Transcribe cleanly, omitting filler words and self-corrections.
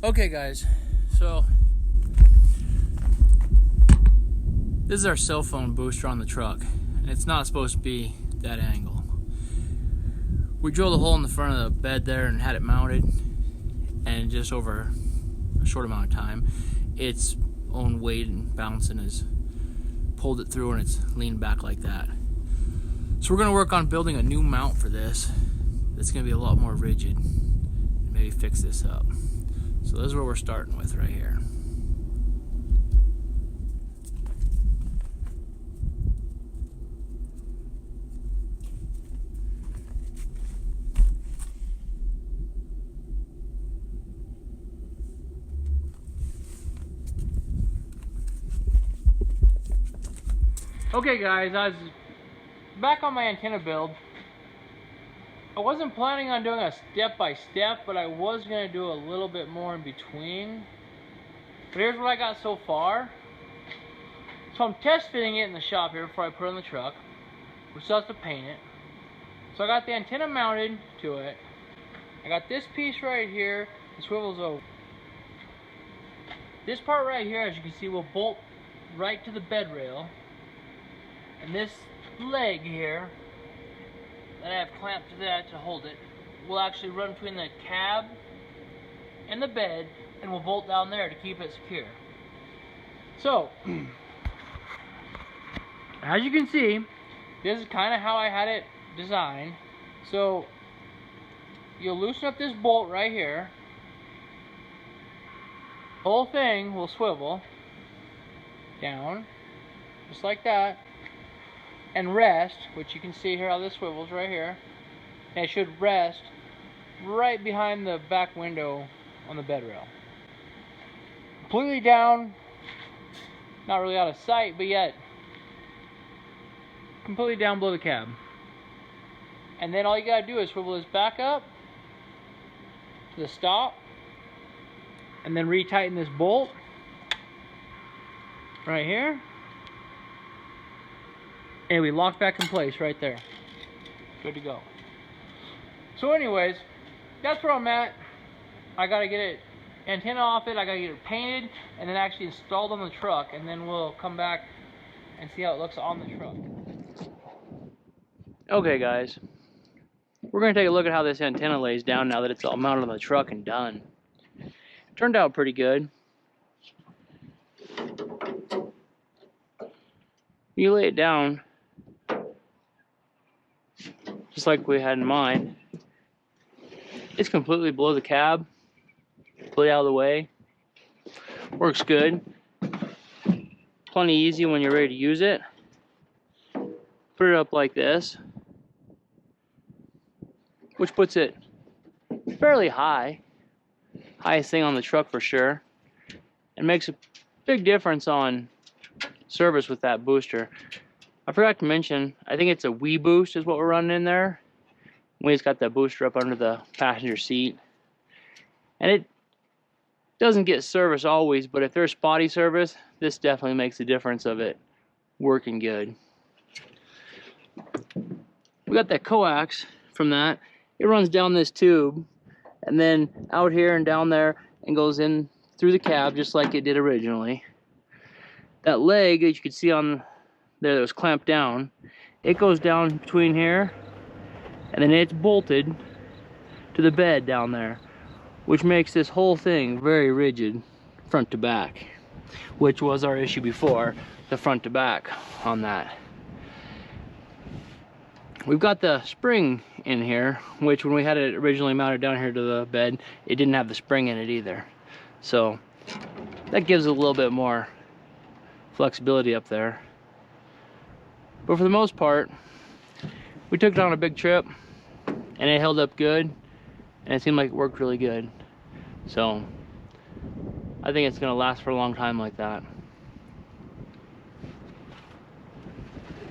Okay guys, so this is our cell phone booster on the truck, and it's not supposed to be that angle. We drilled a hole in the front of the bed there and had it mounted, and just over a short amount of time, its own weight and bouncing has pulled it through and it's leaned back like that. So we're going to work on building a new mount for this that's going to be a lot more rigid and maybe fix this up. So this is what we're starting with right here. Okay guys, I was back on my antenna build. I wasn't planning on doing a step-by-step, but I was going to do a little bit more in between. But here's what I got so far. So I'm test fitting it in the shop here before I put it on the truck. We still have to paint it. So I got the antenna mounted to it. I got this piece right here, it swivels over. This part right here, as you can see, will bolt right to the bed rail. And this leg here, that I have clamped to that to hold it, will actually run between the cab and the bed and will bolt down there to keep it secure. So, as you can see, this is kind of how I had it designed. So, you'll loosen up this bolt right here. The whole thing will swivel down, just like that, and rest, which you can see here how this swivels right here, and it should rest right behind the back window on the bed rail. Completely down, not really out of sight, but yet completely down below the cab. And then all you gotta do is swivel this back up to the stop, and then retighten this bolt right here. And we lock back in place right there. Good to go. So anyways, that's where I'm at. I gotta get it antenna off it, I gotta get it painted, and then actually installed on the truck, and then we'll come back and see how it looks on the truck. Okay guys, we're gonna take a look at how this antenna lays down now that it's all mounted on the truck and done. Turned out pretty good. You lay it down just like we had in mind. It's completely below the cab, completely out of the way. Works good. Plenty easy when you're ready to use it. Put it up like this, which puts it fairly high. Highest thing on the truck for sure. And makes a big difference on service with that booster. I forgot to mention, I think it's a WeBoost is what we're running in there. We just got that booster up under the passenger seat. And it doesn't get service always, but if there's spotty service, this definitely makes a difference of it working good. We got that coax from that. It runs down this tube and then out here and down there and goes in through the cab just like it did originally. That leg that you could see on there that was clamped down, it goes down between here and then it's bolted to the bed down there, which makes this whole thing very rigid front to back, which was our issue before, the front to back on that. We've got the spring in here, which when we had it originally mounted down here to the bed, it didn't have the spring in it either. So that gives it a little bit more flexibility up there. But for the most part, we took it on a big trip and it held up good and it seemed like it worked really good. So I think it's gonna last for a long time like that.